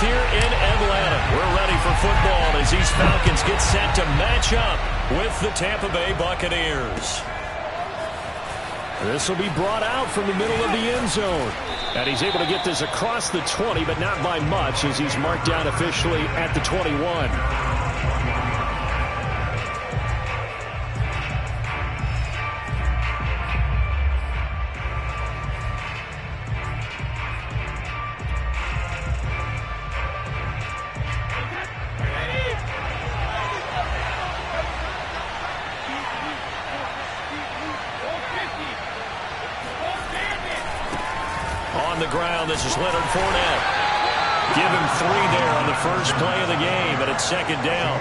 here in Atlanta. We're ready for football as these Falcons get set to match up with the Tampa Bay Buccaneers. This will be brought out from the middle of the end zone. And he's able to get this across the 20, but not by much as he's marked down officially at the 21. On the ground, this is Leonard Fournette. Give him 3 there on the first play of the game, but it's second down.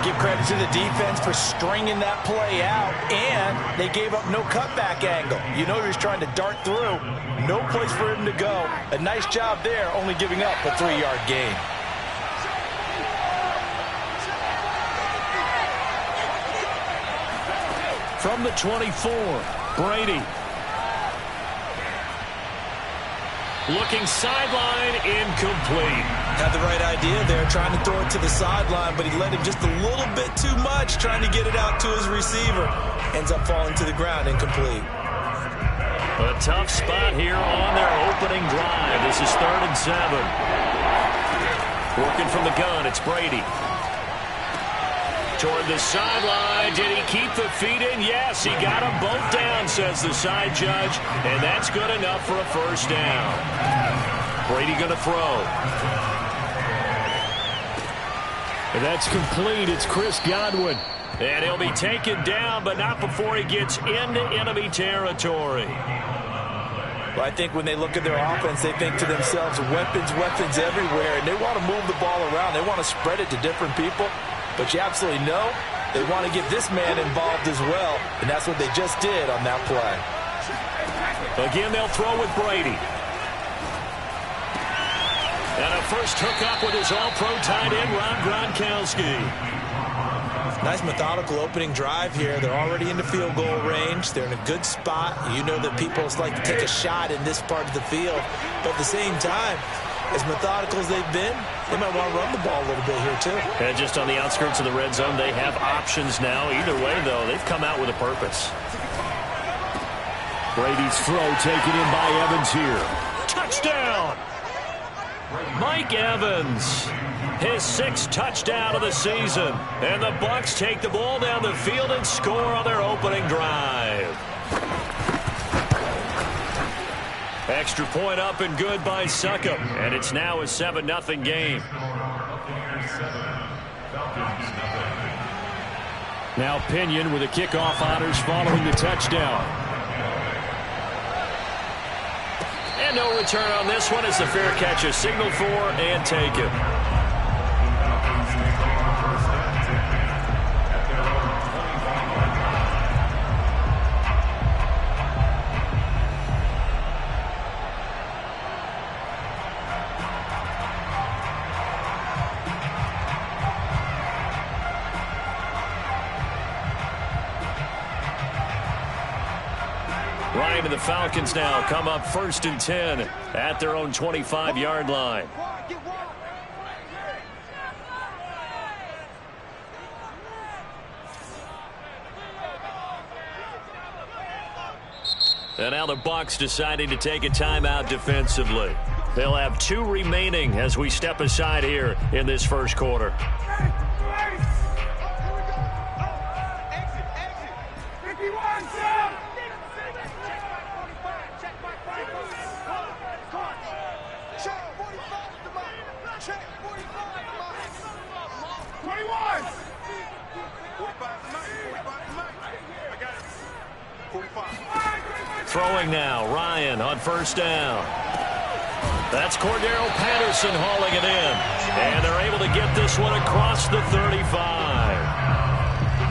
Give credit to the defense for stringing that play out, and they gave up no cutback angle. You know he was trying to dart through. No place for him to go. A nice job there, only giving up a 3-yard gain. From the 24, Brady. Looking sideline, incomplete. Had the right idea there, trying to throw it to the sideline, but he let him just a little bit too much, trying to get it out to his receiver. Ends up falling to the ground, incomplete. A tough spot here on their opening drive. This is 3rd and 7. Working from the gun, it's Brady. Toward the sideline. Did he keep the feet in? Yes, he got them both down, says the side judge. And that's good enough for a first down. Brady going to throw. And that's complete. It's Chris Godwin. And he'll be taken down, but not before he gets into enemy territory. Well, I think when they look at their offense, they think to themselves, weapons, weapons everywhere. And they want to move the ball around. They want to spread it to different people. But you absolutely know they want to get this man involved as well. And that's what they just did on that play. Again, they'll throw with Brady. And a first hookup with his all-pro tight end, Rob Gronkowski. Nice methodical opening drive here. They're already in the field goal range. They're in a good spot. You know that people like to take a shot in this part of the field. But at the same time, as methodical as they've been, they might want to run the ball a little bit here, too. And just on the outskirts of the red zone, they have options now. Either way, though, they've come out with a purpose. Brady's throw taken in by Evans here. Touchdown! Mike Evans, his 6th touchdown of the season. And the Bucs take the ball down the field and score on their opening drive. Extra point up and good by Succop. And it's now a 7-0 game. Now Pinion with the kickoff honors following the touchdown. And no return on this one as the fair catch is signaled for and taken. Ryan and the Falcons now come up 1st and 10 at their own 25-yard line. And now the Bucs deciding to take a timeout defensively. They'll have 2 remaining as we step aside here in this first quarter. Throwing now, Ryan on 1st down. That's Cordero Patterson hauling it in. And they're able to get this one across the 35.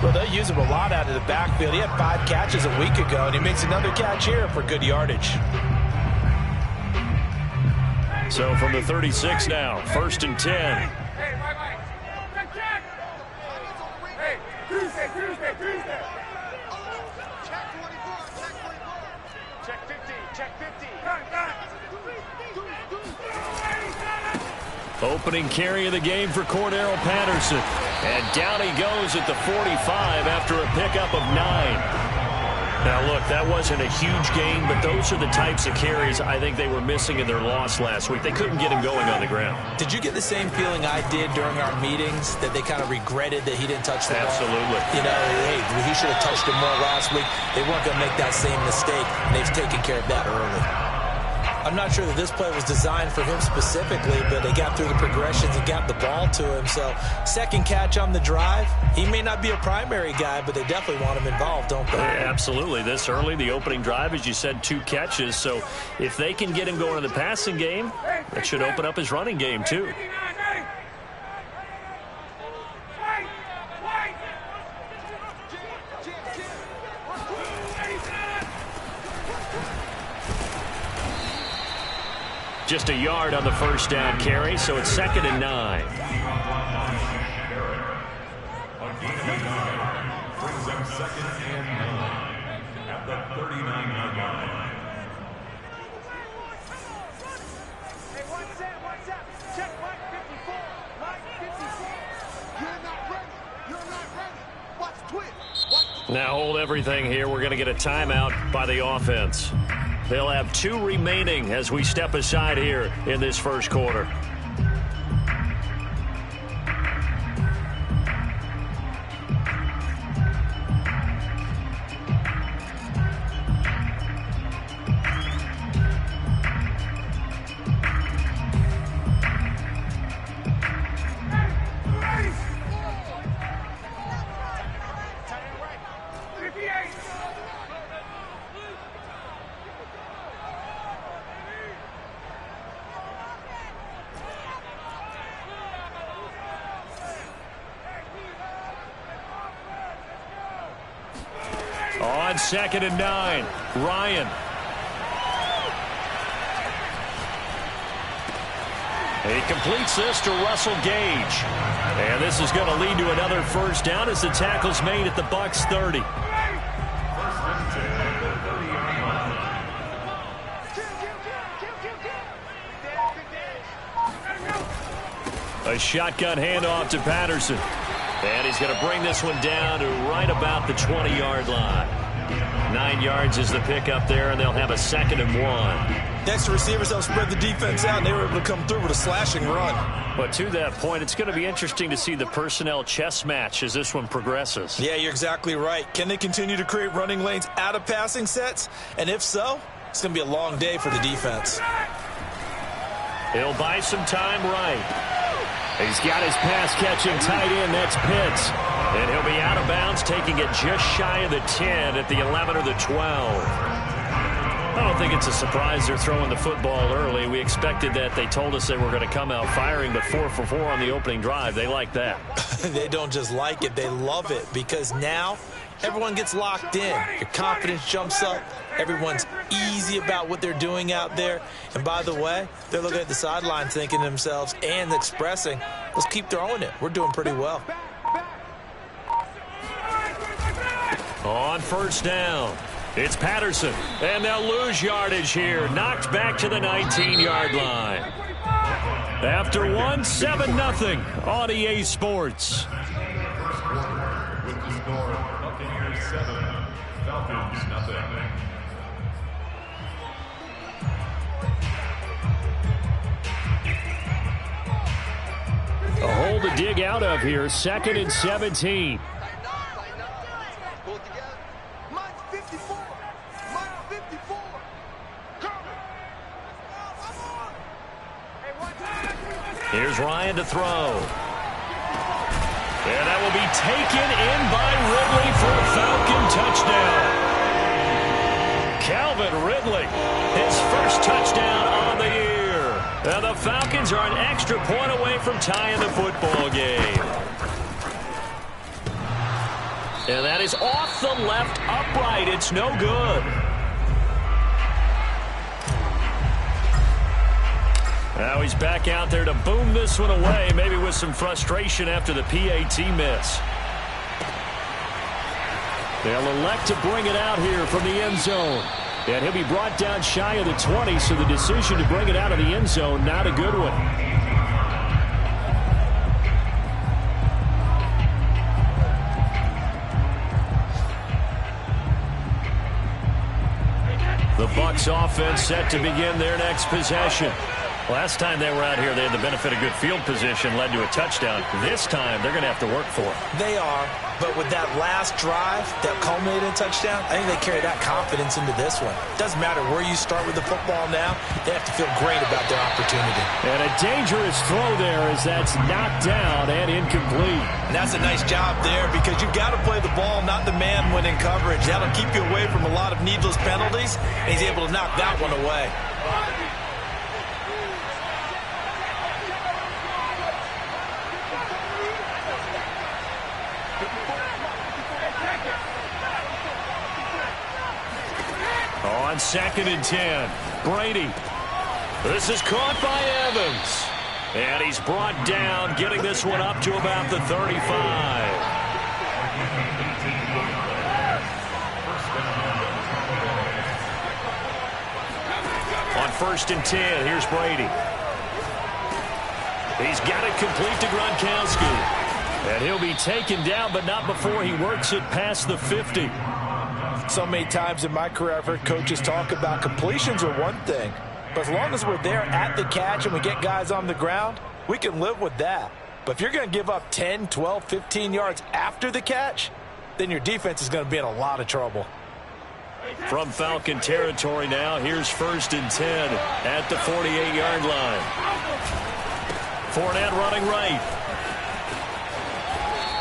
Well, they use him a lot out of the backfield. He had 5 catches a week ago, and he makes another catch here for good yardage. So from the 36 now, 1st and 10. Opening carry of the game for Cordero Patterson. And down he goes at the 45 after a pickup of 9. Now, look, that wasn't a huge gain, but those are the types of carries I think they were missing in their loss last week. They couldn't get him going on the ground. Did you get the same feeling I did during our meetings, that they kind of regretted that he didn't touch the ball? Absolutely. You know, hey, he should have touched it more last week. They weren't going to make that same mistake, and they've taken care of that early. I'm not sure that this play was designed for him specifically, but they got through the progressions and got the ball to him. So, second catch on the drive. He may not be a primary guy, but they definitely want him involved, don't they? Yeah, absolutely. This early, the opening drive, as you said, 2 catches. So, if they can get him going in the passing game, that should open up his running game, too. Just a yard on the first down carry, so it's 2nd and 9. Brings them 2nd and 9 at the 39-yard line. Hey, what's up? Check line 54. Line 54. You're not ready. You're not ready. Watch twitch. Now hold everything here. We're going to get a timeout by the offense. They'll have 2 remaining as we step aside here in this first quarter. On 2nd and 9, Ryan. He completes this to Russell Gage. And this is going to lead to another first down as the tackle's made at the Bucs 30. A shotgun handoff to Patterson. And he's going to bring this one down to right about the 20-yard line. 9 yards is the pickup there, and they'll have a 2nd and 1. Next, the receivers helped spread the defense out, and they were able to come through with a slashing run. But to that point, it's going to be interesting to see the personnel chess match as this one progresses. Yeah, you're exactly right. Can they continue to create running lanes out of passing sets? And if so, it's going to be a long day for the defense. He'll buy some time right. He's got his pass-catching tight end. That's Pitts. And he'll be out of bounds, taking it just shy of the 10 at the 11 or the 12. I don't think it's a surprise they're throwing the football early. We expected that. They told us they were going to come out firing, but 4 for 4 on the opening drive. They like that. They don't just like it. They love it because now everyone gets locked in. Your confidence jumps up. Everyone's easy about what they're doing out there. And by the way, they're looking at the sideline thinking to themselves and expressing, let's keep throwing it. We're doing pretty well. On first down, it's Patterson. And they'll lose yardage here. Knocked back to the 19-yard line. After one, 7-0 on EA Sports. With the score, Buccaneers 7, Falcons nothing. A hole to dig out of here. 2nd and 17. Here's Ryan to throw. And that will be taken in by Ridley for a Falcon touchdown. Calvin Ridley, his first touchdown on the year. And the Falcons are an extra point away from tying the football game. And that is off the left upright. It's no good. Now he's back out there to boom this one away, maybe with some frustration after the PAT miss. They'll elect to bring it out here from the end zone. And he'll be brought down shy of the 20, so the decision to bring it out of the end zone, not a good one. The Bucs offense set to begin their next possession. Last time they were out here, they had the benefit of good field position, led to a touchdown. This time, they're going to have to work for it. They are, but with that last drive that culminated in a touchdown, I think they carry that confidence into this one. Doesn't matter where you start with the football now, they have to feel great about their opportunity. And a dangerous throw there as that's knocked down and incomplete. And that's a nice job there because you've got to play the ball, not the man when in coverage. That'll keep you away from a lot of needless penalties, and he's able to knock that one away. On 2nd and 10, Brady. This is caught by Evans. And he's brought down, getting this one up to about the 35. On 1st and 10, here's Brady. He's got it complete to Gronkowski. And he'll be taken down, but not before he works it past the 50. So many times in my career, I've heard coaches talk about completions are one thing. But as long as we're there at the catch and we get guys on the ground, we can live with that. But if you're going to give up 10, 12, 15 yards after the catch, then your defense is going to be in a lot of trouble. From Falcon territory now, here's 1st and 10 at the 48-yard line. Fournette running right.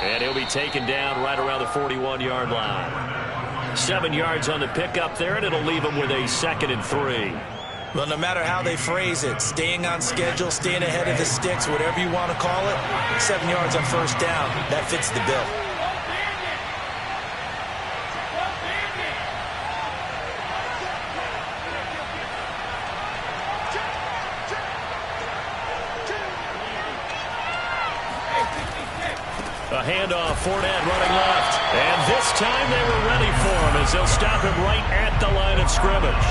And he'll be taken down right around the 41-yard line. 7 yards on the pickup there, and it'll leave him with a 2nd and 3. Well, no matter how they phrase it, staying on schedule, staying ahead of the sticks, whatever you want to call it, 7 yards on 1st down, that fits the bill. A handoff, Fournette running left. And this time they were ready for him as they'll stop him right at the line of scrimmage.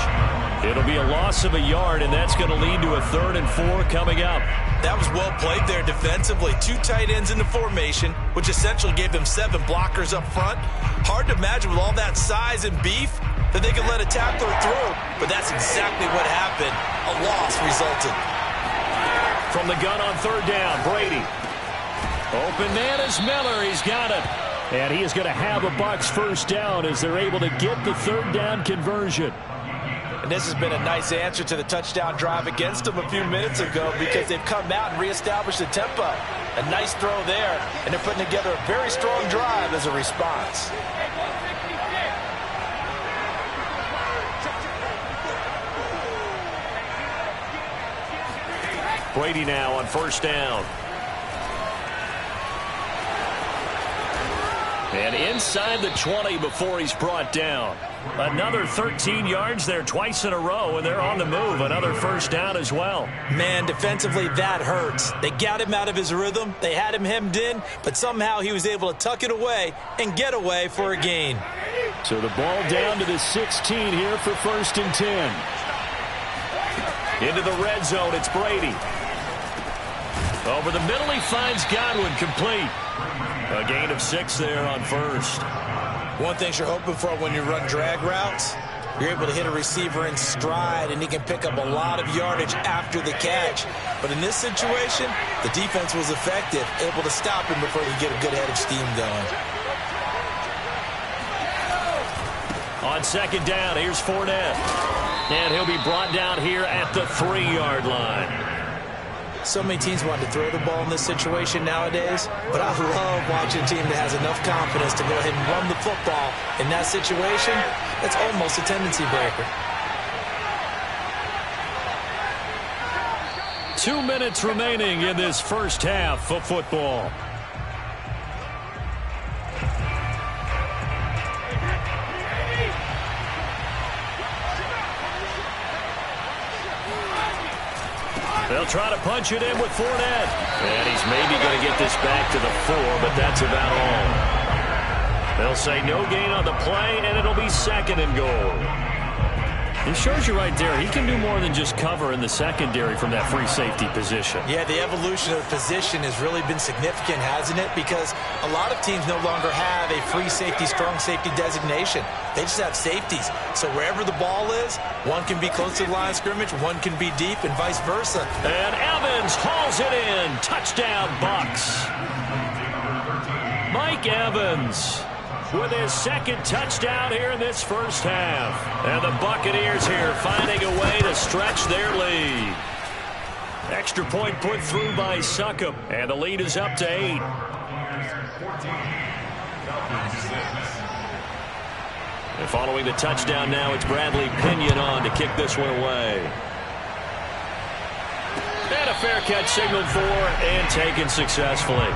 It'll be a loss of a yard, and that's going to lead to a 3rd and 4 coming up. That was well played there defensively. 2 tight ends in the formation, which essentially gave them 7 blockers up front. Hard to imagine with all that size and beef that they could let a tackler through, but that's exactly what happened. A loss resulted. From the gun on 3rd down, Brady. Open man is Miller. He's got it. And he is going to have a Bucs 1st down as they're able to get the 3rd down conversion. And this has been a nice answer to the touchdown drive against them a few minutes ago because they've come out and reestablished the tempo. A nice throw there, and they're putting together a very strong drive as a response. Brady now on 1st down. And inside the 20 before he's brought down. Another 13 yards there twice in a row, and they're on the move. Another 1st down as well. Man, defensively, that hurts. They got him out of his rhythm. They had him hemmed in, but somehow he was able to tuck it away and get away for a gain. So the ball down to the 16 here for 1st and 10. Into the red zone, it's Brady. Over the middle, he finds Godwin, complete. A gain of 6 there on 1st. One thing you're hoping for when you run drag routes, you're able to hit a receiver in stride, and he can pick up a lot of yardage after the catch. But in this situation, the defense was effective, able to stop him before he get a good head of steam going. On 2nd down, here's Fournette. And he'll be brought down here at the 3-yard line. So many teams want to throw the ball in this situation nowadays, but I love watching a team that has enough confidence to go ahead and run the football. In that situation, it's almost a tendency breaker. 2 minutes remaining in this 1st half of football. They'll try to punch it in with Fournette. And he's maybe going to get this back to the 4, but that's about all. They'll say no gain on the play, and it'll be 2nd and goal. It shows you right there, he can do more than just cover in the secondary from that free safety position. Yeah, the evolution of the position has really been significant, hasn't it? Because a lot of teams no longer have a free safety, strong safety designation. They just have safeties. So wherever the ball is, one can be close to the line of scrimmage, one can be deep, and vice versa. And Evans hauls it in. Touchdown, Bucs. Mike Evans with his second touchdown here in this first half. And the Buccaneers here finding a way to stretch their lead. Extra point put through by Succop. And the lead is up to 8. And following the touchdown now, it's Bradley Pinion on to kick this one away. And a fair catch signaled for and taken successfully.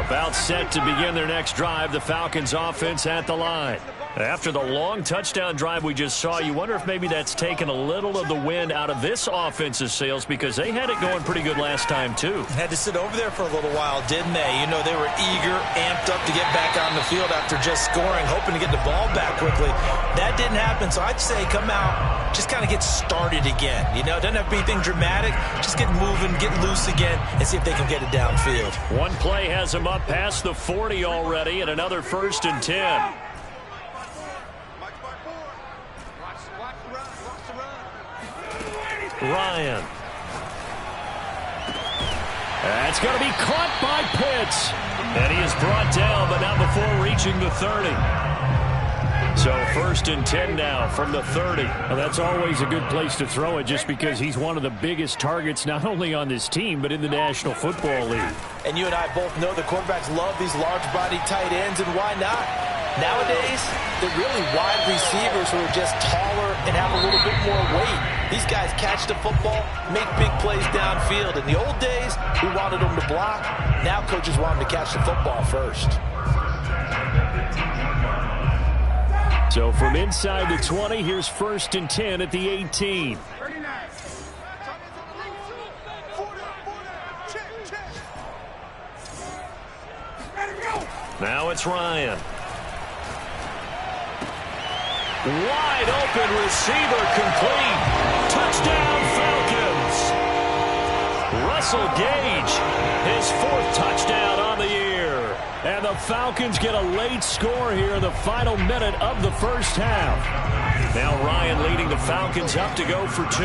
About set to begin their next drive, the Falcons offense at the line. After the long touchdown drive we just saw, you wonder if maybe that's taken a little of the wind out of this offense's sails because they had it going pretty good last time too. Had to sit over there for a little while, didn't they? You know, they were eager, amped up to get back on the field after just scoring, hoping to get the ball back quickly. That didn't happen, so I'd say come out, just kind of get started again. You know, it doesn't have to be anything dramatic. Just get moving, get loose again, and see if they can get it downfield. One play has them up past the 40 already, and another 1st and 10. Ryan. That's going to be caught by Pitts. And he is brought down, but not before reaching the 30. So 1st and 10 now from the 30. Well, that's always a good place to throw it just because he's one of the biggest targets not only on this team but in the National Football League. And you and I both know the quarterbacks love these large-body tight ends, and why not? Nowadays, they're really wide receivers who are just taller and have a little bit more weight. These guys catch the football, make big plays downfield. In the old days, we wanted them to block. Now coaches want them to catch the football first. So from inside the 20, here's 1st and 10 at the 18. Now it's Ryan. Wide open receiver complete. Touchdown Falcons. Russell Gage, his 4th touchdown on the year. And the Falcons get a late score here in the final minute of the first half. Now Ryan leading the Falcons up to go for 2.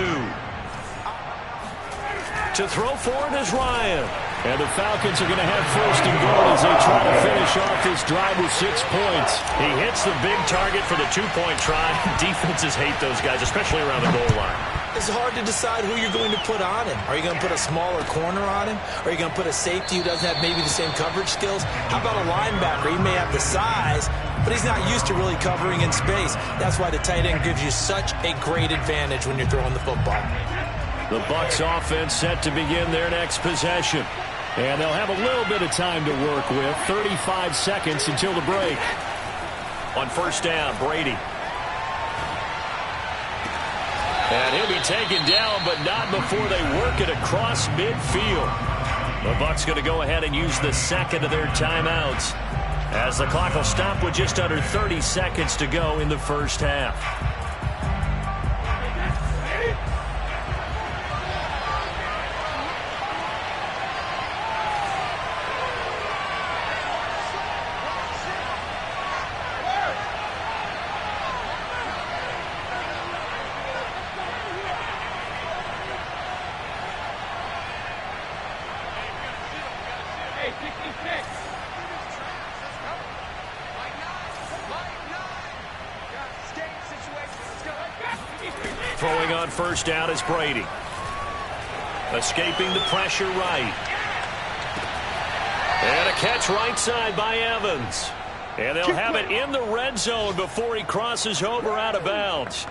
To throw for it is Ryan. And the Falcons are going to have 1st and goal as they try to finish off this drive with 6 points. He hits the big target for the 2-point try. Defenses hate those guys, especially around the goal line. It's hard to decide who you're going to put on him. Are you going to put a smaller corner on him? Or are you going to put a safety who doesn't have maybe the same coverage skills? How about a linebacker? He may have the size, but he's not used to really covering in space. That's why the tight end gives you such a great advantage when you're throwing the football. The Bucs offense set to begin their next possession. And they'll have a little bit of time to work with. 35 seconds until the break. On 1st down, Brady. And he'll be taken down, but not before they work it across midfield. The Bucs going to go ahead and use the 2nd of their timeouts, as the clock will stop with just under 30 seconds to go in the first half. Throwing on 1st down is Brady. Escaping the pressure right. And a catch right side by Evans. And they'll have it in the red zone before he crosses over out of bounds.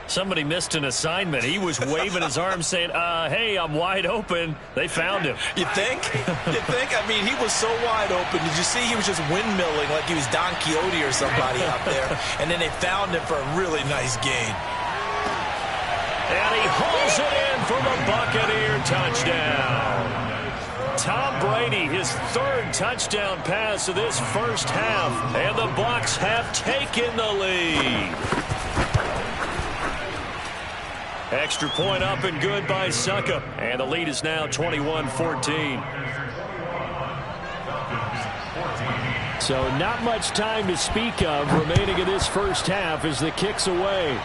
Somebody missed an assignment. He was waving his arms saying, hey, I'm wide open. They found him. You think? You think? I mean, he was so wide open. Did you see he was just windmilling like he was Don Quixote or somebody out there? And then they found him for a really nice gain. And he hauls it in for the Buccaneer touchdown. Tom Brady, his third touchdown pass of this first half. And the Bucs have taken the lead. Extra point up and good by Suckup. And the lead is now 21-14. So not much time to speak of remaining in this first half as the kick's away.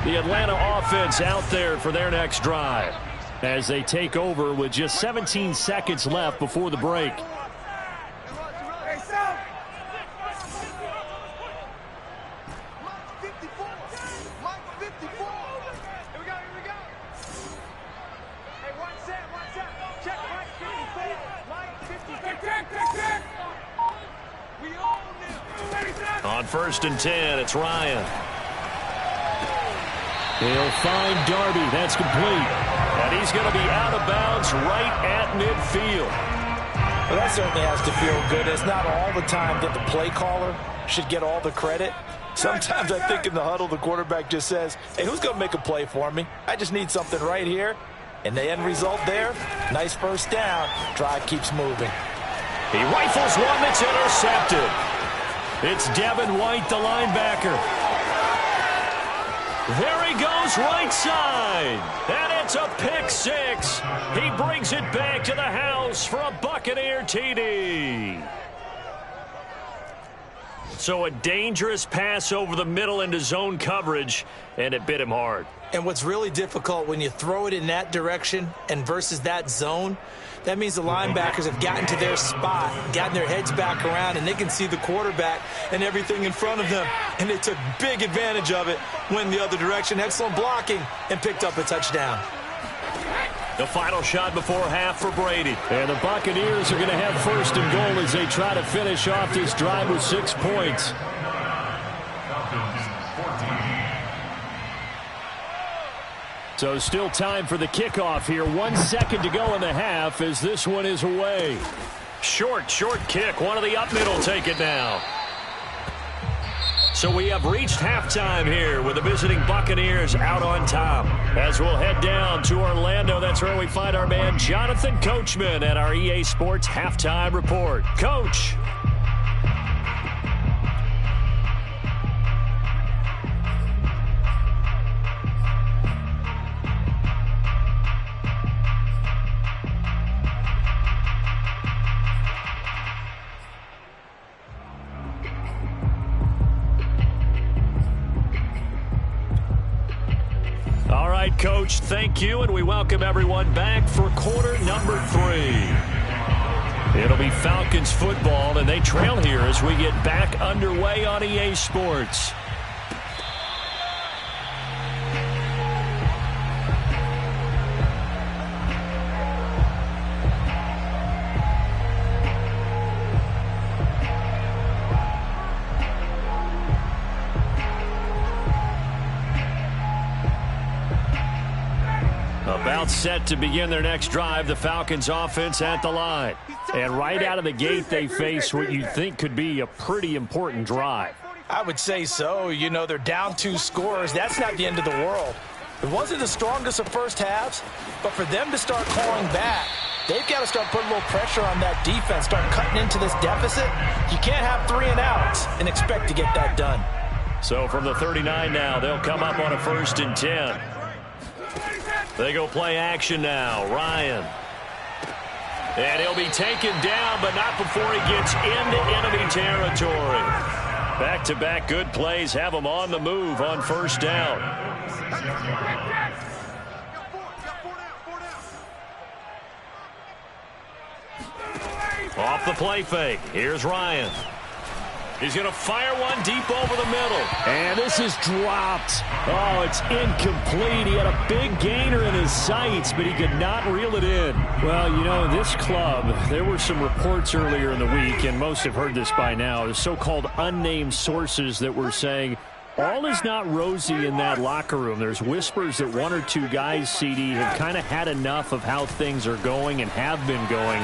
The Atlanta offense out there for their next drive as they take over with just 17 seconds left before the break. On 1st and 10, it's Ryan. They'll find Darby. That's complete. And he's going to be out of bounds right at midfield. Well, that certainly has to feel good. It's not all the time that the play caller should get all the credit. Sometimes I think in the huddle, the quarterback just says, hey, who's going to make a play for me? I just need something right here. And the end result there, nice first down. Drive keeps moving. He rifles one that's intercepted. It's Devin White, the linebacker. There he goes right side. And it's a pick six. He brings it back to the house for a Buccaneer TD. So a dangerous pass over the middle into zone coverage, and it bit him hard. And what's really difficult when you throw it in that direction and versus that zone, that means the linebackers have gotten to their spot, gotten their heads back around, and they can see the quarterback and everything in front of them. And they took big advantage of it, went the other direction, excellent blocking, and picked up a touchdown. The final shot before half for Brady. And the Buccaneers are going to have 1st and goal as they try to finish off this drive with 6 points. So still time for the kickoff here. 1 second to go in the half as this one is away. Short kick. One of the up middle take it now. So we have reached halftime here with the visiting Buccaneers out on top. As we'll head down to Orlando, that's where we find our man Jonathan Coachman at our EA Sports Halftime Report. Coach. All right, Coach, thank you, and we welcome everyone back for quarter number 3. It'll be Falcons football, and they trail here as we get back underway on EA Sports. About set to begin their next drive, the Falcons offense at the line. And right out of the gate, they face what you think could be a pretty important drive. I would say so. You know, they're down 2 scores. That's not the end of the world. It wasn't the strongest of first halves, but for them to start clawing back, they've got to start putting a little pressure on that defense, start cutting into this deficit. You can't have 3 and outs and expect to get that done. So from the 39 now, they'll come up on a 1st and 10. They go play action now. Ryan. And he'll be taken down, but not before he gets into enemy territory. Back-to-back good plays have him on the move on 1st down. Off the play fake. Here's Ryan. He's going to fire one deep over the middle. And this is dropped. Oh, it's incomplete. He had a big gainer in his sights, but he could not reel it in. Well, you know, this club, there were some reports earlier in the week, and most have heard this by now, the so-called unnamed sources that were saying all is not rosy in that locker room. There's whispers that one or two guys, CD, have kind of had enough of how things are going and have been going.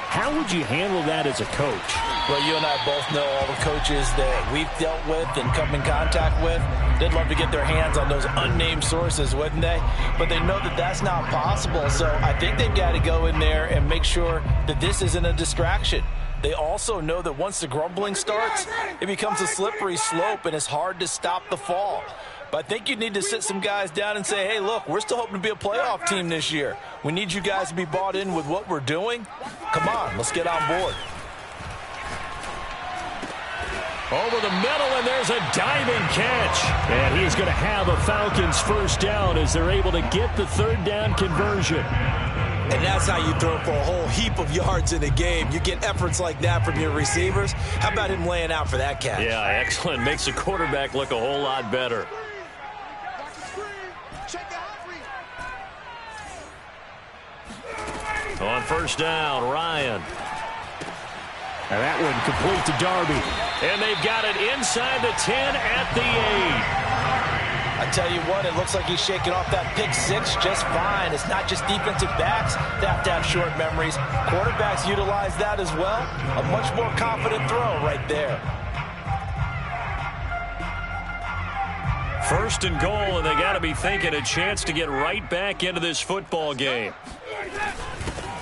How would you handle that as a coach? Well, you and I both know all the coaches that we've dealt with and come in contact with. They'd love to get their hands on those unnamed sources, wouldn't they? But they know that that's not possible. So I think they've got to go in there and make sure that this isn't a distraction. They also know that once the grumbling starts, it becomes a slippery slope and it's hard to stop the fall. But I think you need to sit some guys down and say, hey, look, we're still hoping to be a playoff team this year. We need you guys to be bought in with what we're doing. Come on, let's get on board. Over the middle, and there's a diving catch. And he's going to have a Falcons first down as they're able to get the third down conversion. And that's how you throw for a whole heap of yards in a game. You get efforts like that from your receivers. How about him laying out for that catch? Yeah, excellent. Makes the quarterback look a whole lot better. On first down, Ryan. And that one complete to Darby. And they've got it inside the 10 at the 8. I tell you what, it looks like he's shaking off that pick six just fine. It's not just defensive backs that have to have short memories. Quarterbacks utilize that as well. A much more confident throw right there. First and goal, and they got to be thinking a chance to get right back into this football game.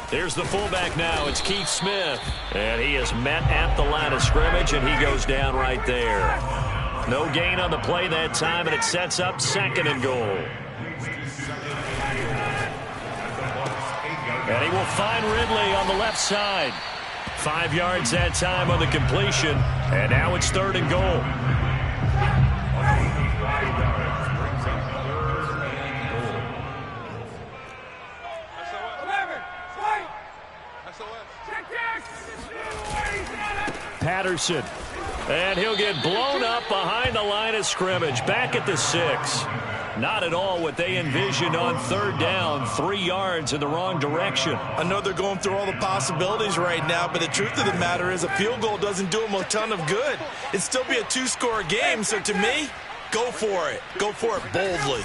Here's the fullback now. It's Keith Smith. And he is met at the line of scrimmage, and he goes down right there. No gain on the play that time, and it sets up second and goal. And he will find Ridley on the left side. 5 yards that time on the completion, and now it's third and goal. Patterson. And he'll get blown up behind the line of scrimmage. Back at the 6. Not at all what they envisioned on third down. 3 yards in the wrong direction. I know they're going through all the possibilities right now, but the truth of the matter is a field goal doesn't do them a ton of good. It'd still be a 2-score game, so to me, go for it. Go for it boldly.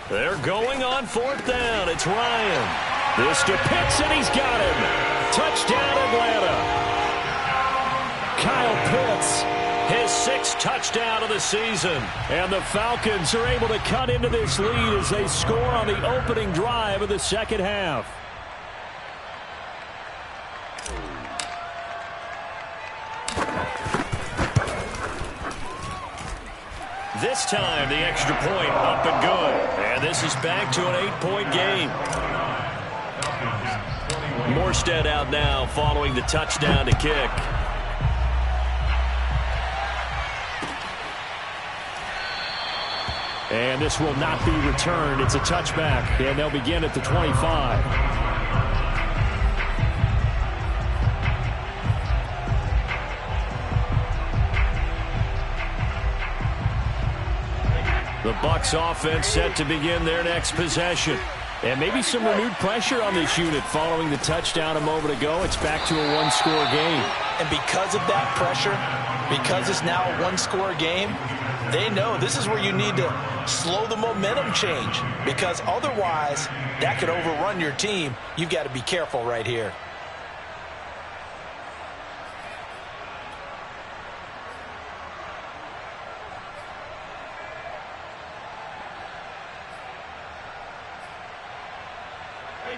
They're going on fourth down. It's Ryan. This to Pitts, and he's got him. Touchdown, Atlanta. Kyle Pitts, his 6th touchdown of the season. And the Falcons are able to cut into this lead as they score on the opening drive of the second half. This time, the extra point up and good. And this is back to an 8-point game. Morstead out now following the touchdown to kick. And this will not be returned. It's a touchback, and they'll begin at the 25. The Bucs offense set to begin their next possession. And maybe some renewed pressure on this unit following the touchdown a moment ago. It's back to a 1-score game. And because of that pressure, because it's now a 1-score game, they know this is where you need to slow the momentum change, because otherwise that could overrun your team. You've got to be careful right here.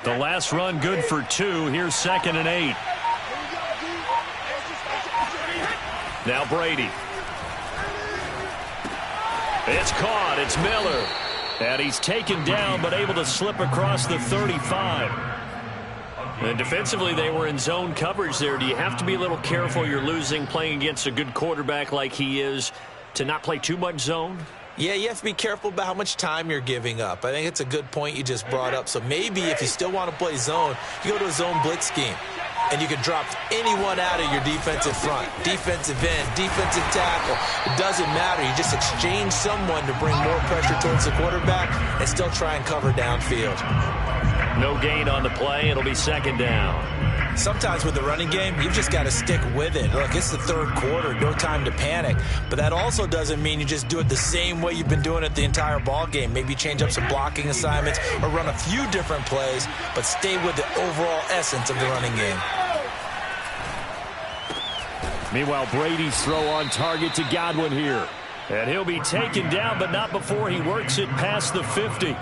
The last run good for 2. Here's 2nd and 8. Now Brady. It's caught. It's Miller. And he's taken down but able to slip across the 35. And defensively, they were in zone coverage there. Do you have to be a little careful? You're losing playing against a good quarterback like he is to not play too much zone? Yeah, you have to be careful about how much time you're giving up. I think it's a good point you just brought up. So maybe if you still want to play zone, you go to a zone blitz scheme. and you can drop anyone out of your defensive front. Defensive end, defensive tackle. It doesn't matter. You just exchange someone to bring more pressure towards the quarterback and still try and cover downfield. No gain on the play. It'll be second down. Sometimes with the running game, you've just got to stick with it. Look, it's the third quarter, no time to panic. But that also doesn't mean you just do it the same way you've been doing it the entire ball game. Maybe change up some blocking assignments or run a few different plays, but stay with the overall essence of the running game. Meanwhile, Brady's throw on target to Godwin here. And he'll be taken down, but not before he works it past the 50.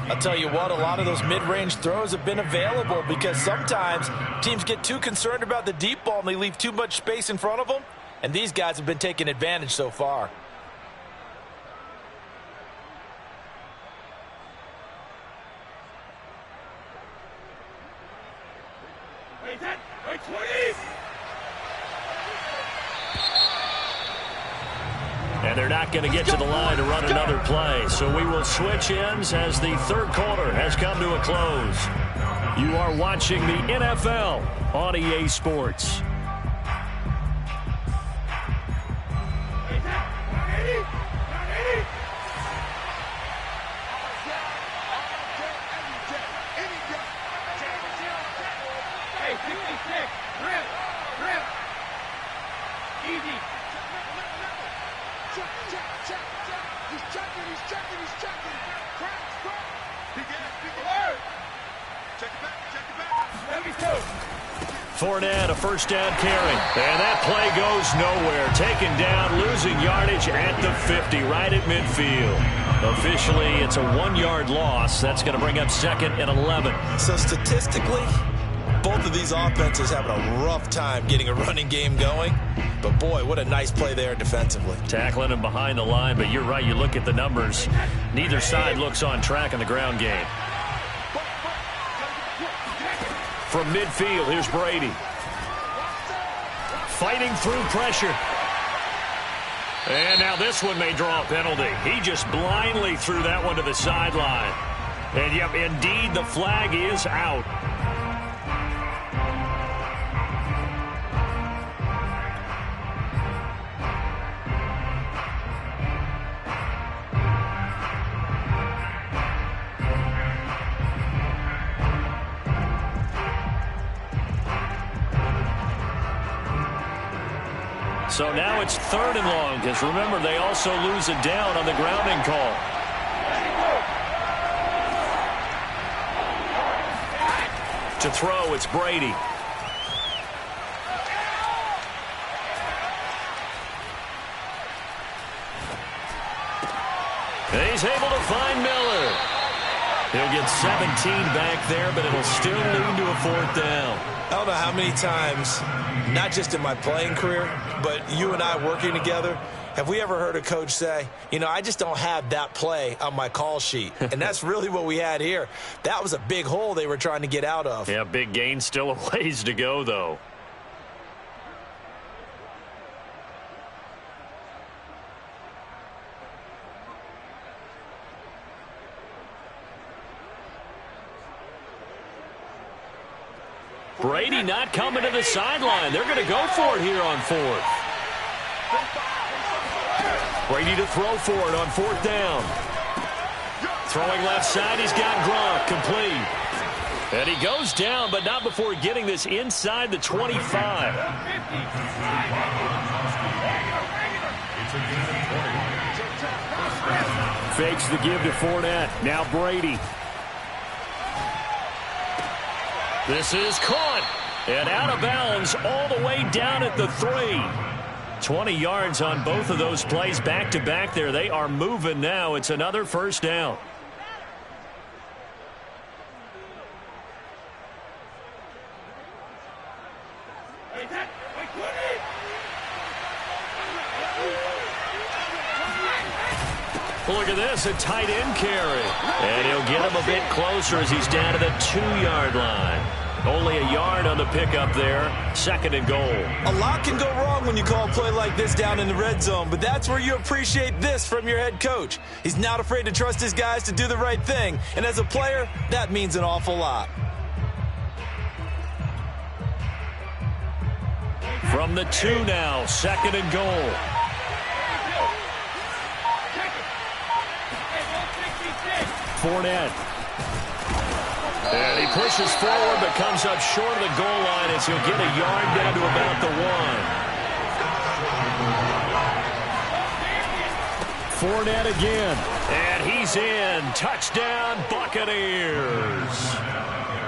I'll tell you what, a lot of those mid-range throws have been available because sometimes teams get too concerned about the deep ball and they leave too much space in front of them, and these guys have been taking advantage so far. And they're not going to get to the line to run another play. So we will switch ends as the third quarter has come to a close. You are watching the NFL on EA Sports. Fournette, a first down carry. And that play goes nowhere. Taken down, losing yardage at the 50, right at midfield. Officially, it's a 1-yard loss. That's going to bring up second and 11. So statistically, both of these offenses having a rough time getting a running game going. But, boy, what a nice play there defensively. Tackling him behind the line, but you're right. You look at the numbers. Neither side looks on track in the ground game. From midfield, here's Brady. Fighting through pressure. And now this one may draw a penalty. He just blindly threw that one to the sideline. And, yep, indeed, the flag is out. So now it's third and long, because remember, they also lose it down on the grounding call. To throw, it's Brady. And he's able to find Miller. He'll get 17 back there, but it'll still lead to a fourth down. I don't know how many times, not just in my playing career, but you and I working together, have we ever heard a coach say, you know, I just don't have that play on my call sheet. And that's really what we had here. That was a big hole they were trying to get out of. Yeah, big gain, still a ways to go, though. Brady not coming to the sideline. They're going to go for it here on fourth. Brady to throw for it on fourth down. Throwing left side, he's got Gronk complete. And he goes down, but not before getting this inside the 25. Fakes the give to Fournette. Now Brady. This is caught and out of bounds all the way down at the 3. 20 yards on both of those plays back-to-back there. They are moving now. It's another first down. Look at this, a tight end carry. And he'll get him a bit closer as he's down to the 2-yard line. Only a yard on the pickup there. Second and goal. A lot can go wrong when you call a play like this down in the red zone, but that's where you appreciate this from your head coach. He's not afraid to trust his guys to do the right thing, and as a player, that means an awful lot. From the 2 now, 2nd and goal. Fournette. And he pushes forward but comes up short of the goal line as he'll get a yard down to about the 1. Fournette again. And he's in. Touchdown, Buccaneers.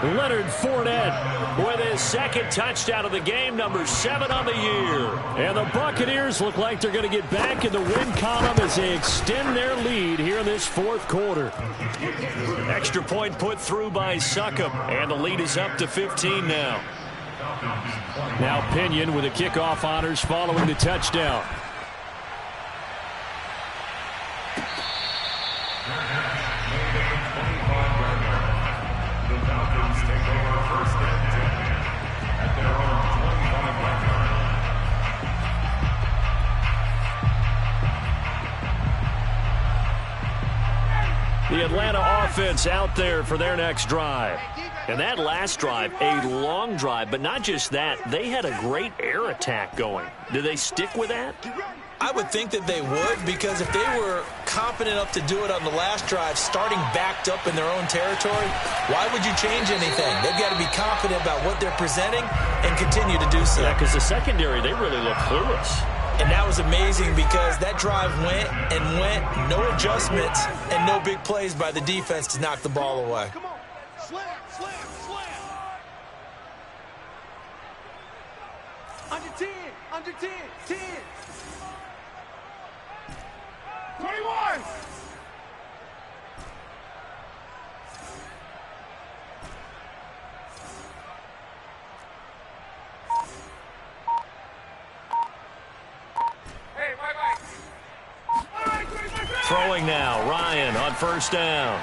Leonard Fournette with his 2nd touchdown of the game, number 7 on the year. And the Buccaneers look like they're going to get back in the win column as they extend their lead here in this 4th quarter. Extra point put through by Succop, and the lead is up to 15 now. Now Pinion with the kickoff honors following the touchdown. The Atlanta offense out there for their next drive. And that last drive, a long drive, but not just that. They had a great air attack going. Do they stick with that? I would think that they would, because if they were confident enough to do it on the last drive, starting backed up in their own territory, why would you change anything? They've got to be confident about what they're presenting and continue to do so. Yeah, because the secondary, they really look clueless. And that was amazing because that drive went and went, no adjustments, and no big plays by the defense to knock the ball away. Come on. Slam, slam, slam. Under 10, under 10, 10. 21. Throwing now, Ryan on 1st down.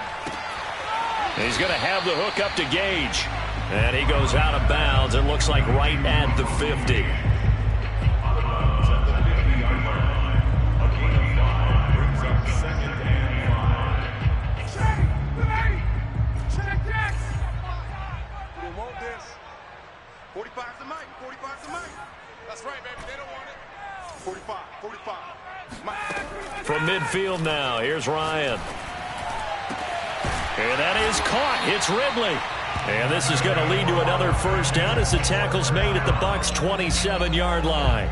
He's going to have the hook up to Gage. And he goes out of bounds. It looks like right at the 50. Check this. They want this. 45's the mic. 45's the mic. That's right, baby. They don't want it. 45, 45. From midfield now, here's Ryan. And that is caught. It's Ridley. And this is going to lead to another 1st down as the tackle's made at the Bucs' 27-yard line.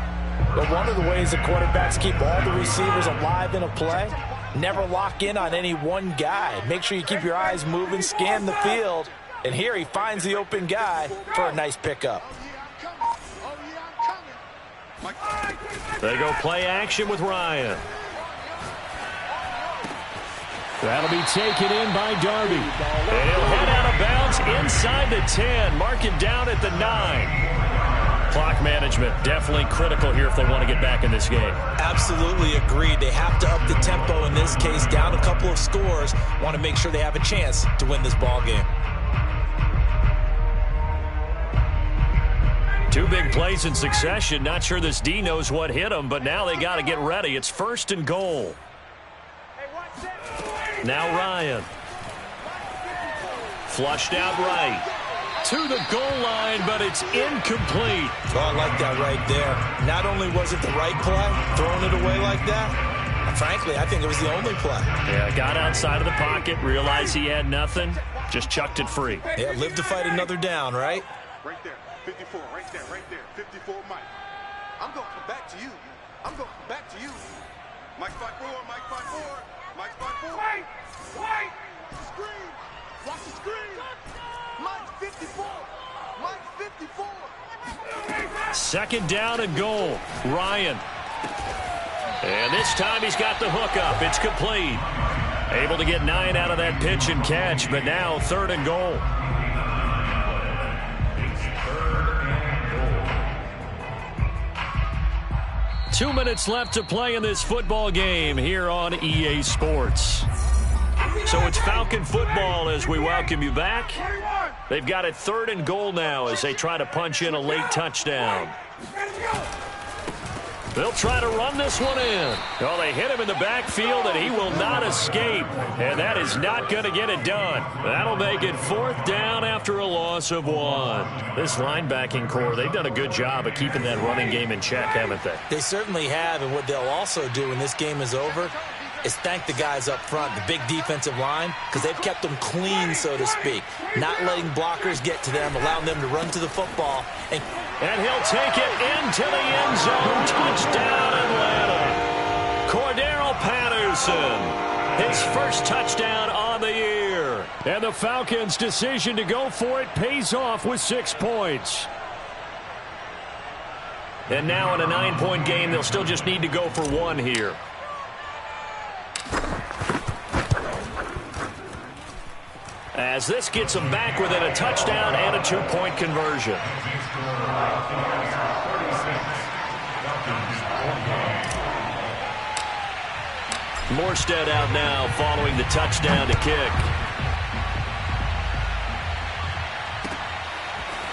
But one of the ways the quarterbacks keep all the receivers alive in a play, never lock in on any one guy. Make sure you keep your eyes moving, scan the field. And here he finds the open guy for a nice pickup. They go play action with Ryan. That'll be taken in by Darby. And he'll head out of bounds inside the 10. Mark it down at the 9. Clock management definitely critical here if they want to get back in this game. Absolutely agreed. They have to up the tempo in this case, down a couple of scores. Want to make sure they have a chance to win this ball game. 2 big plays in succession. Not sure this D knows what hit him, but now they got to get ready. It's 1st and goal. Now Ryan. Flushed out right. To the goal line, but it's incomplete. Oh, I like that right there. Not only was it the right play, throwing it away like that, frankly, I think it was the only play. Yeah, got outside of the pocket, realized he had nothing, just chucked it free. Yeah, live to fight another down, right? Right there, 54, right there, 54, Mike. I'm going to come back to you. I'm going to come back to you. Mike 5-4, Mike 5-4, Mike 5-4. Wait! Screen! Watch the screen! Mike 54! Mike 54! 2nd down and goal. Ryan. And this time he's got the hook up. It's complete. Able to get 9 out of that pitch and catch, but now 3rd and goal. Two minutes left to play in this football game here on EA Sports. So it's Falcon football as we welcome you back. They've got it 3rd and goal now as they try to punch in a late touchdown. They'll try to run this one in. Oh, they hit him in the backfield, and he will not escape. And that is not going to get it done. That'll make it 4th down after a loss of 1. This linebacking core, they've done a good job of keeping that running game in check, haven't they? They certainly have, and what they'll also do when this game is over is thank the guys up front, the big defensive line, because they've kept them clean, so to speak. Not letting blockers get to them, allowing them to run to the football. And he'll take it into the end zone. Touchdown, Atlanta. Cordero Patterson, his first touchdown on the year. And the Falcons' decision to go for it pays off with 6 points. And now in a 9-point game, they'll still just need to go for 1 here. As this gets them back within a touchdown and a 2-point conversion. Morstead out now following the touchdown to kick.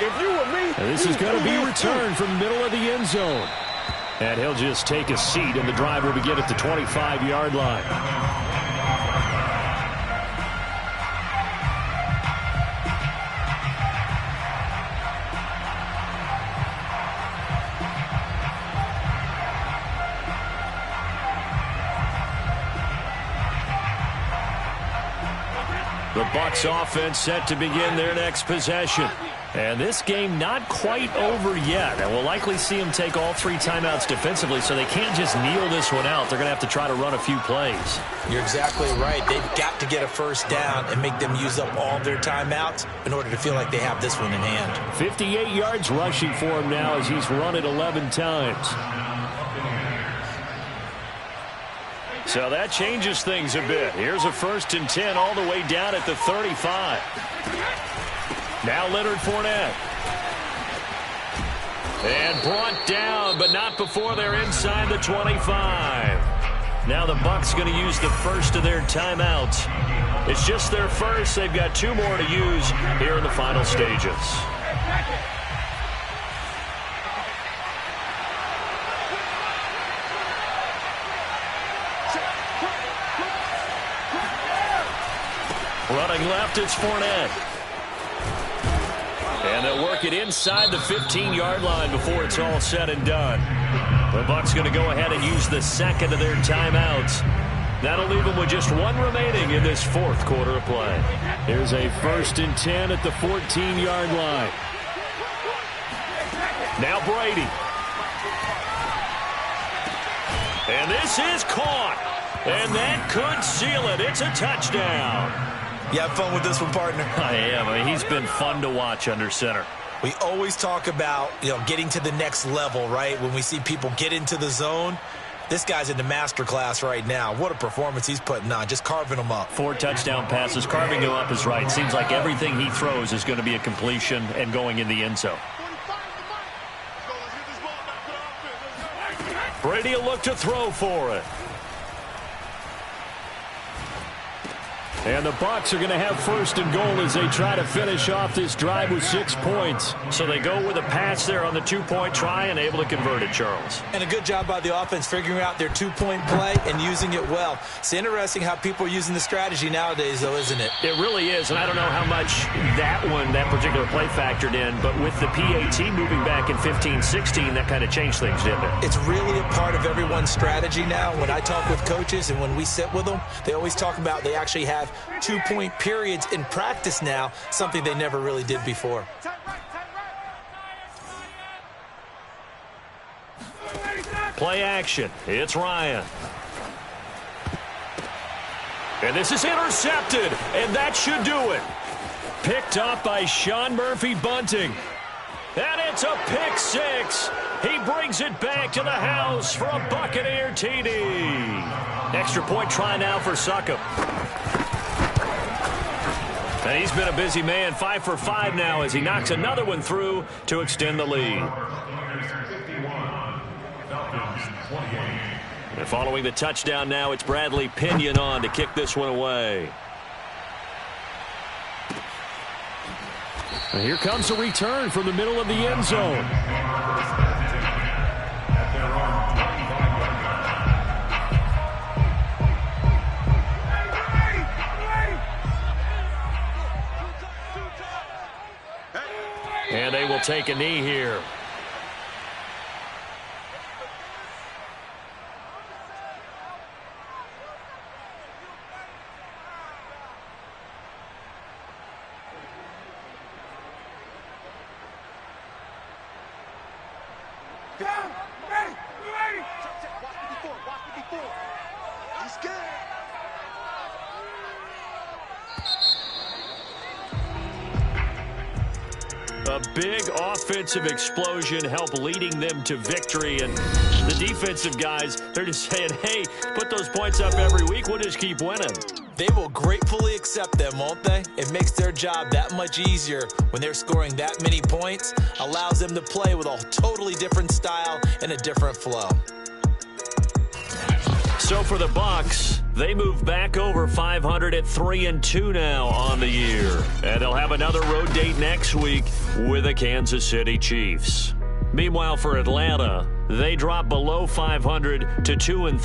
If you were me, and this is going to be returned from the middle of the end zone. And he'll just take a seat, and the drive will begin at the 25-yard line. The Bucs offense set to begin their next possession. And this game not quite over yet. And we'll likely see them take all 3 timeouts defensively, so they can't just kneel this one out. They're going to have to try to run a few plays. You're exactly right. They've got to get a first down and make them use up all their timeouts in order to feel like they have this one in hand. 58 yards rushing for him now as he's run it 11 times. So that changes things a bit. Here's a 1st and 10 all the way down at the 35. Now Leonard Fournette. And brought down, but not before they're inside the 25. Now the Bucs going to use the first of their timeouts. It's just their first. They've got 2 more to use here in the final stages. Running left, it's Fournette. And they'll work it inside the 15-yard line before it's all said and done. The Bucs going to go ahead and use the second of their timeouts. That'll leave them with just 1 remaining in this 4th quarter of play. Here's a 1st and 10 at the 14-yard line. Now Brady. And this is caught. And that could seal it. It's a touchdown. You have fun with this one, partner? I am. I mean, he's been fun to watch under center. We always talk about, getting to the next level, right? When we see people get into the zone, this guy's in the master class right now. What a performance he's putting on, just carving them up. 4 touchdown passes. Carving them up is right. Seems like everything he throws is going to be a completion and going in the end zone. Brady will look to throw for it. And the Bucs are going to have 1st and goal as they try to finish off this drive with 6 points. So they go with a pass there on the 2-point try and able to convert it, Charles. And a good job by the offense figuring out their 2-point play and using it well. It's interesting how people are using the strategy nowadays, though, isn't it? It really is, and I don't know how much that particular play factored in, but with the PAT moving back in 15-16, that kind of changed things, didn't it? It's really a part of everyone's strategy now. When I talk with coaches and when we sit with them, they always talk about they actually have 2-point periods in practice now, something they never really did before. Play action. It's Ryan. And this is intercepted, and that should do it. Picked up by Sean Murphy-Bunting. And it's a pick 6. He brings it back to the house for a Buccaneer TD. Extra point try now for Succop. And he's been a busy man, 5 for 5 now as he knocks another one through to extend the lead. And following the touchdown now, it's Bradley Pinion on to kick this one away. And here comes a return from the middle of the end zone. And they will take a knee here. A big offensive explosion helped leading them to victory. And the defensive guys, they're just saying, hey, put those points up every week. We'll just keep winning. They will gratefully accept them, won't they? It makes their job that much easier when they're scoring that many points. Allows them to play with a totally different style and a different flow. So for the Bucs, they move back over 500 at 3-2 now on the year. And they'll have another road date next week with the Kansas City Chiefs. Meanwhile, for Atlanta, they drop below 500 to 2-3.